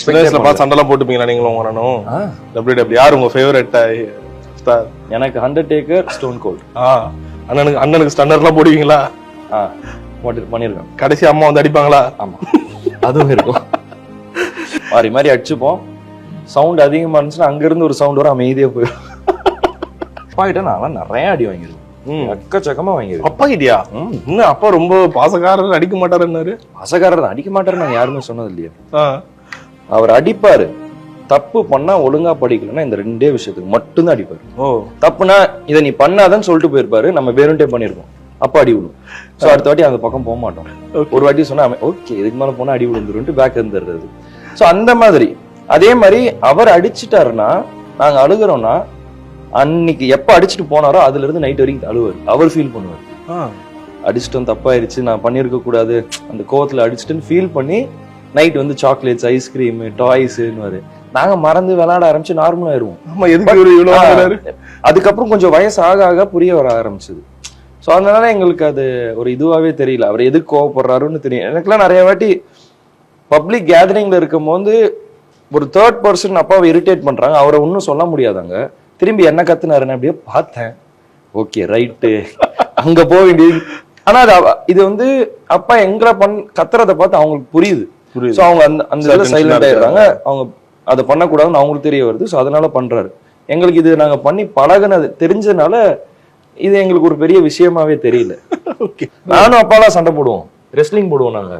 சண்டெல்லாம் போட்டுப்பீங்களா நீங்களும் வரணும்? டபிள்யூ யார் உங்க ஃபேவரட் ஸ்டார்? எனக்கு அண்டர்டேக்கர், ஸ்டோன் கோல்ட். அண்ணனுக்கு ஸ்டன்னர்லாம் போடுவீங்களா? பண்ணிருக்கேன். கடைசி அம்மா வந்து அடிப்பாங்களா? ஆமா, அதுவும் இருக்கும். மாறி மாறி அடிச்சுப்போம். சவுண்ட் அதிகமா இருந்துச்சுன்னா அங்க இருந்து ஒரு சவுண்ட் வரும், அமைதியா போயிடும். அப்பா கிட்ட நான் நிறைய அடி வாங்கிருக்கேன், எக்கச்சக்கமா வாங்கிருக்கேன். அப்பா கிட்டியா? இன்னும் அப்பா ரொம்ப பாசக்காரர், அடிக்க மாட்டாருன்னாரு. பாசக்காரர் அடிக்க மாட்டாரு நாங்க யாருமே சொன்னது இல்லையா. அவர் அடிப்பாரு, தப்பு பண்ணா ஒழுங்கா படிக்கலன்னா இந்த ரெண்டே விஷயத்துக்கு மட்டும்தான் அடிப்பாரு. தப்புனா இதை நீ பண்ணாதன்னு சொல்லிட்டு போயிருப்பாரு, நம்ம வேணும்ட்டே பண்ணிருக்கோம், அப்ப அடி விடும். சோ அடுத்த வாட்டி அந்த பக்கம் போக மாட்டோம். ஒரு வாட்டி சொன்னா ஓகே இதுக்கு மேல போனா அடி விழுந்துருன்ட்டு பேக் இருந்துடுறது. சோ அந்த மாதிரி அதே மாதிரி அவர் அடிச்சுட்டாருன்னா நாங்க அழுகுறோம்னா அன்னைக்கு எப்ப அடிச்சுட்டு போனாரோ அதுல இருந்து நைட் வரைக்கும் அழுவாரு. அவர் ஃபீல் பண்ணுவார், அடிச்சிட்டோம் தப்பாயிருச்சு, நான் பண்ணிருக்க கூடாது, அந்த கோவத்துல அடிச்சுட்டுன்னு ஃபீல் பண்ணி நைட் வந்து சாக்லேட்ஸ், ஐஸ்கிரீம், டாய்ஸ்ன்னு நாங்க மறந்து விளையாட ஆரம்பிச்சு நார்மல் ஆயிருவோம். அதுக்கப்புறம் கொஞ்சம் வயசு ஆக ஆக புரிய வர ஆரம்பிச்சது. ஸோ அதனால எங்களுக்கு அது ஒரு இதுவாகவே தெரியல, அவர் எதுக்கு கோவப்படுறாருன்னு தெரியும். எனக்குலாம் நிறைய வாட்டி பப்ளிக் கேதரிங்ல இருக்கும் போது ஒரு தேர்ட் பர்சன் அப்பாவை இரிட்டேட் பண்றாங்க, அவரை ஒன்றும் சொல்ல முடியாதாங்க. திரும்பி என்ன கத்துனாருன்னு அப்படியே பார்த்தேன், ஓகே ரைட்டு அங்க போக வேண்டியது. ஆனா இது வந்து அப்பா எங்களை கத்துறதை பார்த்து அவங்களுக்கு புரியுது. ஸோ அவங்க அந்த இதுல சைலண்ட் ஆயிடுறாங்க, அவங்க அதை பண்ணக்கூடாதுன்னு அவங்களுக்கு தெரிய வருது. ஸோ அதனால பண்றாரு. எங்களுக்கு இது நாங்க பண்ணி பழகுனது தெரிஞ்சதுனால இது எங்களுக்கு ஒரு பெரிய விஷயமாவே தெரியல. நானும் அப்பாலாம் சண்டை போடுவோம், ரெஸ்லிங் போடுவோம் நாங்க,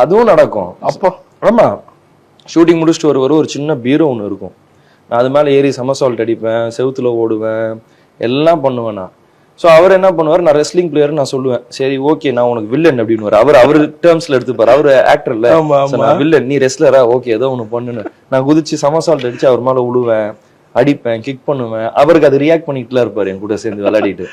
அதுவும் நடக்கும். அப்போ ஆமா, ஷூட்டிங் முடிச்சுட்டு ஒரு சின்ன பீரோ ஒன்று இருக்கும், நான் அது மேல ஏறி சமசால்ட் அடிப்பேன், செவுத்துல ஓடுவேன், எல்லாம் பண்ணுவேன் நான். ஸோ அவர் என்ன பண்ணுவார், நான் ரெஸ்லிங் பிளேயர் நான் சொல்லுவேன், சரி ஓகே நான் உனக்கு வில்லன் அப்படின்னு அவர் டேர்ம்ஸ்ல எடுத்துப்பாரு. அவர் ஆக்டர் இல்ல, நான் வில்லன், நீ ரெஸ்லரா, ஓகே ஏதோ ஒண்ணு பண்ணுன்னு நான் குதிச்சு சமசால்ட் அடிச்சு அவர் மேல விழுவேன், அடிப்பேன், கிக் பண்ணுவேன். அவருக்கு அது ரியாக்ட் பண்ணிட்டுலாம் இருப்பாரு என் கூட சேர்ந்து விளையாடிட்டு.